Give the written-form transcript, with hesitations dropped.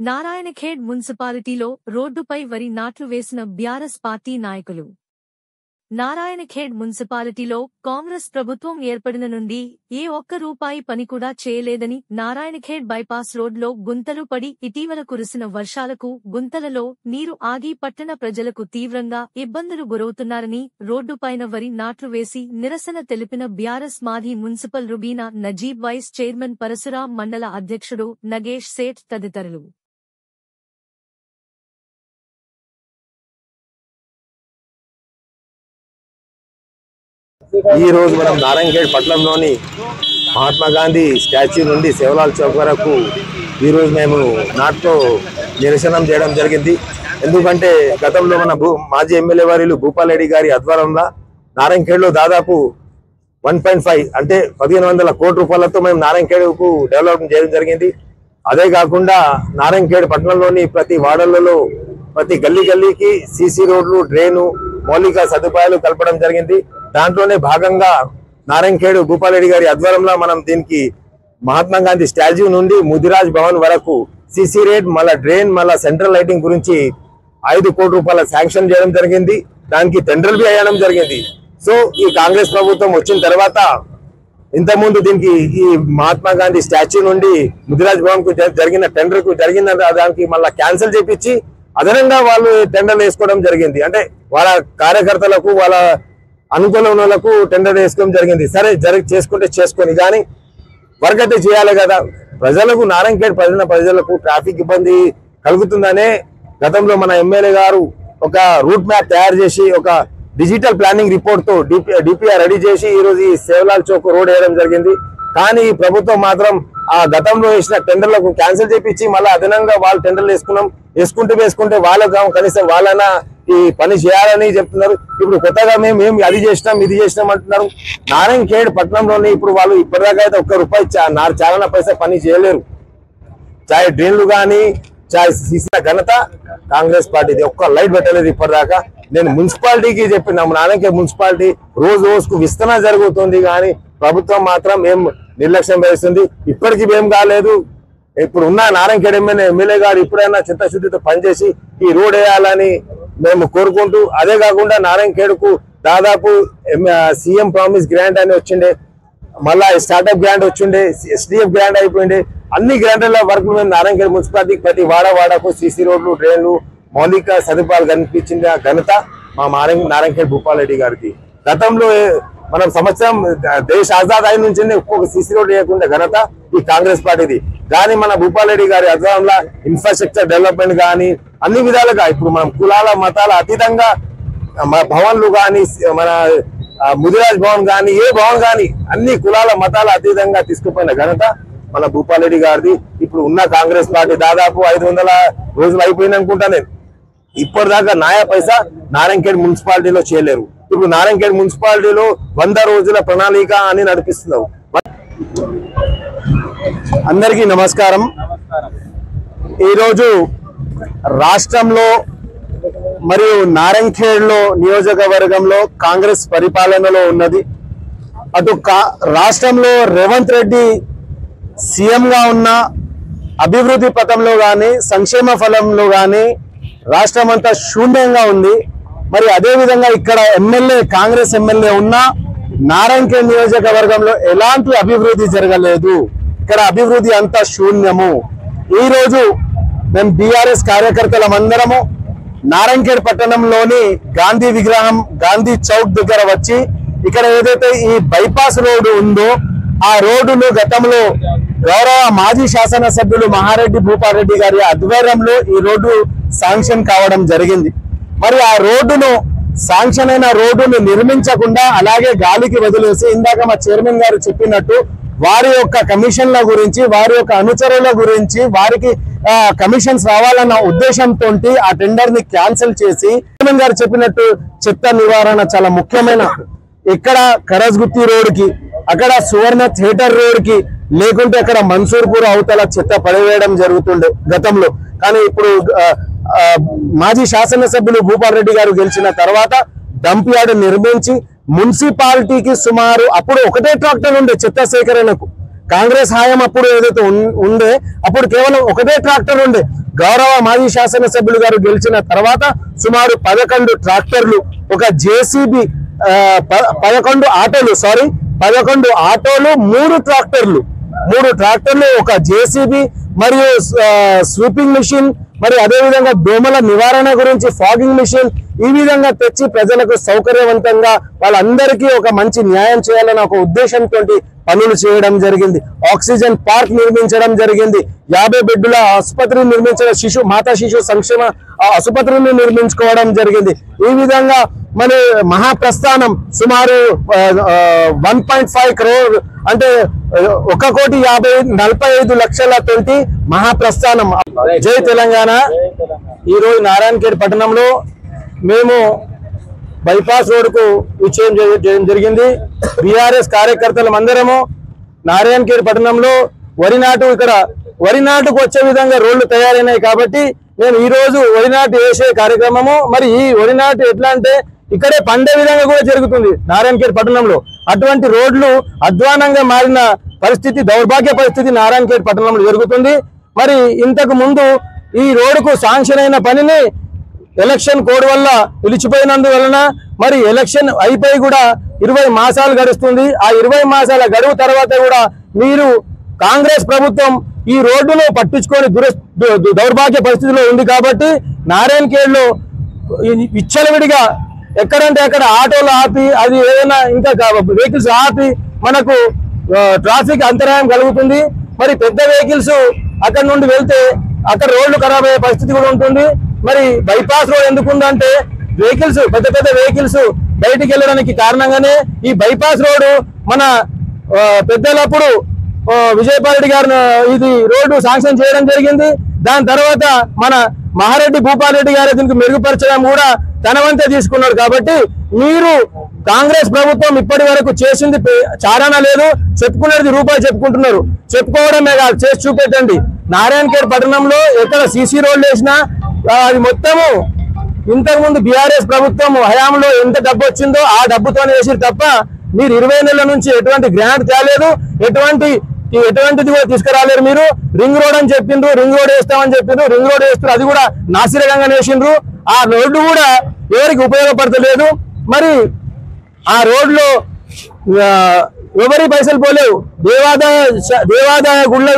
నారాయణఖేడ్ మున్సిపాలిటీలో రోడ్డుపై వరి నాట్లు వేసిన బీఆర్ఎస్ పార్టీ నాయకులు. నారాయణఖేడ్ మున్సిపాలిటీలో కాంగ్రెస్ ప్రభుత్వం ఏర్పడిన నుండి ఏ ఒక్క రూపాయి పని కూడా చేయలేదని, నారాయణఖేడ్ బైపాస్ రోడ్లో గుంతలు పడి ఇటీవల కురిసిన వర్షాలకు గుంతలలో నీరు ఆగి పట్టణ ప్రజలకు తీవ్రంగా ఇబ్బందులు గురవుతున్నారని రోడ్డుపైన వరి నాట్లు వేసి నిరసన తెలిపిన బీఆర్ఎస్ మాజీ municipal Rubina Najeeb, vice chairman Parashuram, మండల అధ్యక్షుడు నగేష్ సేఠ్ తదితరులు. ఈ రోజు మనం నారాయణఖేడ్ పట్టణంలోని మహాత్మా గాంధీ స్టాచ్యూ నుండి శివలాల్ చౌక్ వరకు ఈ రోజు మేము నాటుతో నిరసనం చేయడం జరిగింది. ఎందుకంటే గతంలో మన మాజీ ఎమ్మెల్యే వారిలు భూపాల్ రెడ్డి గారి ఆధ్వర్యంలో నారాయణఖేడ్లో దాదాపు 1.5 అంటే 1500 కోట్ల రూపాయలతో మేము నారాయణఖేడ్కు డెవలప్మెంట్ చేయడం జరిగింది. అదే కాకుండా నారాయణఖేడ్ పట్టణంలోని ప్రతి వార్డులలో ప్రతి గల్లీకి సీసీ రోడ్లు, డ్రైను, మౌలిక సదుపాయాలు కలపడం జరిగింది. దాంట్లోనే భాగంగా నారాయణఖేడ్ భూపాల్ రెడ్డి గారి ఆధ్వర్యంలో మనం దీనికి మహాత్మా గాంధీ స్టాచ్యూ నుండి ముదిరాజ్ భవన్ వరకు సీసీ రోడ్, మళ్ళా డ్రైన్, మళ్ళా సెంట్రల్ లైటింగ్ గురించి 5 కోట్ల రూపాయల శాంక్షన్ చేయడం జరిగింది. దానికి టెండర్లు వేయడం జరిగింది. సో ఈ కాంగ్రెస్ ప్రభుత్వం వచ్చిన తర్వాత ఇంతకుముందు దీనికి ఈ మహాత్మా గాంధీ స్టాచ్యూ నుండి ముదిరాజ్ భవన్ కు జరిగిన టెండర్ కు జరిగిన దానికి మళ్ళా క్యాన్సిల్ చేపించి అదనంగా వాళ్ళు టెండర్లు వేసుకోవడం జరిగింది. అంటే వాళ్ళ కార్యకర్తలకు, వాళ్ళ అనుకూలంకు టెండర్ వేసుకోవడం జరిగింది. సరే చేసుకుంటే చేసుకొని, కానీ వర్క్ అయితే చేయాలి కదా. ప్రజలకు నారాయణఖేడ్ ప్రజలకు ట్రాఫిక్ ఇబ్బంది కలుగుతుందనే గతంలో మన ఎమ్మెల్యే గారు ఒక రూట్ మ్యాప్ తయారు చేసి ఒక డిజిటల్ ప్లానింగ్ రిపోర్ట్ తో డిపిఆర్ రెడీ చేసి ఈ రోజు ఈ శివలాల్ చౌక్ రోడ్ వేయడం జరిగింది. కానీ ఈ ప్రభుత్వం మాత్రం ఆ గతంలో వేసిన టెండర్లకు క్యాన్సిల్ చేపించి మళ్ళీ అదనంగా వాళ్ళు టెండర్లు వేసుకుంటే వాళ్ళకు కనీసం వాళ్ళైనా ఈ పని చేయాలని చెప్తున్నారు. ఇప్పుడు కొత్తగా మేము అది చేసినాం ఇది చేసినాం అంటున్నారు. నారాయణఖేడ్ పట్టణంలోనే ఇప్పుడు వాళ్ళు ఇప్పటిదాకా అయితే ₹1 చాలా పైసా పని చేయలేరు. చాయ్ డ్రైన్లు కానీ చాయ్ తీసిన ఘనత కాంగ్రెస్ పార్టీది. ఒక్క లైట్ పెట్టలేదు ఇప్పటిదాకా. నేను మున్సిపాలిటీకి చెప్పిన నారాయణఖేడ్ మున్సిపాలిటీ రోజుకు విస్తరణ జరుగుతుంది, కానీ ప్రభుత్వం మాత్రం ఏం నిర్లక్ష్యం వహిస్తుంది. ఇప్పటికీ ఏం కాలేదు. ఇప్పుడు ఉన్న నారాయణఖేడ్ ఎమ్మెల్యే గారు ఇప్పుడైనా చిత్తశుద్ధితో పనిచేసి ఈ రోడ్ వేయాలని మేము కోరుకుంటూ, అదే కాకుండా నారాయణఖేడ్ కు దాదాపు సీఎం ప్రామిస్ గ్రాంట్ అని వచ్చిండే, మళ్ళా స్టార్ట్అప్ గ్రాంట్ వచ్చిండే, ఎస్డిఎఫ్ గ్రాంట్ అయిపోయింది. అన్ని గ్రాంట్ల వర్క్ మేము నారాయణఖేడ్ మున్సిపాలిటీకి ప్రతి వాడకు సీసీ రోడ్లు, డ్రైన్లు, మౌలిక సదుపాయాలు కనిపించిన ఘనత మా నారాయణఖేడ్ భూపాల్ రెడ్డి గారికి. గతంలో మనం సంవత్సరం దేశ ఆజాద్ అయిన నుంచి ఒక్కొక్క సీసీ రోడ్ వేయకుండా ఘనత ఈ కాంగ్రెస్ పార్టీది. కానీ మన భూపాల్ రెడ్డి గారి ఆధ్వర్యంలో ఇన్ఫ్రాస్ట్రక్చర్ డెవలప్మెంట్ కానీ అన్ని విధాలుగా ఇప్పుడు మనం కులాల మతాల అతీతంగా మన భవన్లు కానీ, మన ముదిరాజ్ భవన్ కానీ, ఏ భవన్ కానీ అన్ని కులాల మతాల అతీతంగా తీసుకుపోయిన ఘనత మన భూపాల్ రెడ్డి గారిది. ఇప్పుడు ఉన్న కాంగ్రెస్ పార్టీ దాదాపు 500 రోజులు అయిపోయింది అనుకుంటా. నేను ఇప్పటిదాకా నాయా పైసా నారాయణఖేడ్ మున్సిపాలిటీలో చేయలేరు. ఇప్పుడు నారాయణఖేడ్ మున్సిపాలిటీలో 100 రోజుల ప్రణాళిక అని నడిపిస్తున్నారు. అందరికీ నమస్కారం. ఈరోజు రాష్ట్రంలో మరియు నారాయణఖేడ్లో నియోజకవర్గంలో కాంగ్రెస్ పరిపాలనలో ఉన్నది. అటు రాష్ట్రంలో రేవంత్ రెడ్డి సీఎంగా ఉన్న అభివృద్ధి పథంలో కానీ సంక్షేమ ఫలంలో కానీ రాష్ట్రం అంతా శూన్యంగా ఉంది. మరి అదేవిధంగా ఇక్కడ కాంగ్రెస్ ఎమ్మెల్యే ఉన్న నారాయణఖేడ్ నియోజకవర్గంలో ఎలాంటి అభివృద్ధి జరగలేదు. ఇక్కడ అభివృద్ధి అంతా శూన్యము. ఈరోజు మేము బీఆర్ఎస్ కార్యకర్తలమందరము నారాయణఖేడ్ పట్టణంలోని గాంధీ విగ్రహం, గాంధీ చౌక్ దగ్గర వచ్చి ఇక్కడ ఏదైతే ఈ బైపాస్ రోడ్డు ఉందో ఆ రోడ్డును గతంలో గౌరవ మాజీ శాసనసభ్యులు మహారెడ్డి భూపాల్ రెడ్డి గారి ఆధ్వర్యంలో ఈ రోడ్డు శాంక్షన్ కావడం జరిగింది. మరి ఆ రోడ్డును శాంక్షన్ అయిన రోడ్డును నిర్మించకుండా అలాగే గాలికి వదిలేసి ఇందాక మా చైర్మన్ గారు చెప్పినట్టు వారి యొక్క కమిషన్ల గురించి, వారి యొక్క అనుచరుల గురించి వారికి కమిషన్స్ రావాలన్న ఉద్దేశంతో ఆ టెండర్ ని క్యాన్సిల్ చేసి చైర్మన్ గారు చెప్పినట్టు చెత్త నివారణ చాలా ముఖ్యమైన ఇక్కడ కరజ్గుత్తి రోడ్ కి, అక్కడ సువర్ణ థియేటర్ రోడ్ కి, లేకుంటే అక్కడ మన్సూర్పూర్ అవతల చెత్త పడివేయడం జరుగుతుండే గతంలో. కానీ ఇప్పుడు మాజీ శాసనసభ్యులు భూపాల్ రెడ్డి గారు గెలిచిన తర్వాత డంప్ యార్డ్ నిర్మించి మున్సిపాలిటీకి సుమారు అప్పుడు ఒకటే ట్రాక్టర్ ఉండే చెత్త సేకరణకు, కాంగ్రెస్ హాయం అప్పుడు ఏదైతే ఉండే అప్పుడు కేవలం ఒకటే ట్రాక్టర్ ఉండే. గౌరవ మాజీ శాసనసభ్యులు గారు గెలిచిన తర్వాత సుమారు 11 ట్రాక్టర్లు, ఒక జేసీబీ, 11 ఆటోలు, 3 ట్రాక్టర్లు, ఒక జేసీబీ మరియు స్వీపింగ్ మిషన్, మరి అదేవిధంగా దోమల నివారణ గురించి ఫాగింగ్ మిషన్, ఈ విధంగా తెచ్చి ప్రజలకు సౌకర్యవంతంగా వాళ్ళందరికీ ఒక మంచి న్యాయం చేయాలన్న ఒక ఉద్దేశంతో పనులు చేయడం జరిగింది. ఆక్సిజన్ పార్క్ నిర్మించడం జరిగింది. 50 బెడ్డుల ఆసుపత్రి నిర్మించడం, మాతా శిశు సంక్షేమ ఆసుపత్రిని నిర్మించుకోవడం జరిగింది. ఈ విధంగా మరి మహాప్రస్థానం సుమారు 1.5 crore అంటే 1,45,00,000 మహాప్రస్థానం. జై తెలంగాణ. ఈరోజు నారాయణఖేడ్ పట్టణంలో మేము బైపాస్ రోడ్డుకు విజయం చేయడం జరిగింది. బీఆర్ఎస్ కార్యకర్తలు అందరము నారాయణఖేడ్ పట్టణంలో ఇక్కడ వరి నాటుకు వచ్చే విధంగా రోడ్లు తయారైనాయి కాబట్టి మేము ఈ రోజు వరి నాటు వేసే కార్యక్రమము. మరి ఈ వరి నాటు ఎట్లా అంటే ఇక్కడే పండే విధంగా కూడా జరుగుతుంది నారాయణఖేడ్ పట్టణంలో. అటువంటి రోడ్లు అధ్వానంగా మారిన పరిస్థితి, దౌర్భాగ్య పరిస్థితి నారాయణఖేడ్ పట్టణంలో జరుగుతుంది. మరి ఇంతకు ముందు ఈ రోడ్డుకు శాంక్షన్ అయిన పనిని ఎలక్షన్ కోడ్ వల్ల నిలిచిపోయినందువలన మరి ఎలక్షన్ అయిపోయి కూడా 20 మాసాలు గడుస్తుంది. ఆ 20 మాసాల గడువు తర్వాత కూడా మీరు కాంగ్రెస్ ప్రభుత్వం ఈ రోడ్డును పట్టించుకొని దౌర్భాగ్య పరిస్థితిలో ఉంది కాబట్టి నారాయణఖేడ్లో విచ్చలవిడిగా ఎక్కడంటే అక్కడ ఆటోలు ఆపి, అది ఏదైనా ఇంకా వెహికల్స్ ఆపి మనకు ట్రాఫిక్ అంతరాయం కలుగుతుంది. మరి పెద్ద వెహికల్స్ అక్కడ నుండి వెళ్తే అక్కడ రోడ్లు ఖరాబ్ అయ్యే పరిస్థితి కూడా ఉంటుంది. మరి బైపాస్ రోడ్ ఎందుకు ఉందంటే వెహికల్స్, పెద్ద వెహికల్స్ బయటికి వెళ్ళడానికి కారణంగానే ఈ బైపాస్ రోడ్డు మన పెద్దలప్పుడు విజయపాల్ గారు ఇది రోడ్డు శాంక్షన్ చేయడం జరిగింది. దాని తర్వాత మన మహారెడ్డి భూపాల్ రెడ్డి గారు దీనికి మెరుగుపరచడం కూడా తన వంతే తీసుకున్నారు. కాబట్టి మీరు కాంగ్రెస్ ప్రభుత్వం ఇప్పటి వరకు చేసింది చారానా లేదు, చెప్పుకునేది రూపాయి చెప్పుకుంటున్నారు. చెప్పుకోవడమే కాదు, చేసి చూపెట్టండి. నారాయణఖేడ్ పట్టణంలో ఎక్కడ సీసీ రోడ్లు వేసినా అది మొత్తము ఇంతకుముందు బీఆర్ఎస్ ప్రభుత్వం హయాంలో ఎంత డబ్బు వచ్చిందో ఆ డబ్బుతోనే వేసిరు తప్ప మీరు 20 నెలల నుంచి ఎటువంటి గ్రాంట్ తేలేదు, ఎటువంటిది కూడా తీసుకురాలేరు. మీరు రింగ్ రోడ్ అని చెప్పిండ్రు, రింగ్ రోడ్ వేస్తామని చెప్పిండ్రు, రింగ్ రోడ్ వేస్తారు, అది కూడా నాసిరకంగా వేసిండ్రు. ఆ రోడ్డు కూడా ఎవరికి ఉపయోగపడతలేదు. మరి ఆ రోడ్లో ఎవరి పైసలు పోలేవు. దేవాదాయ గుళ్ళ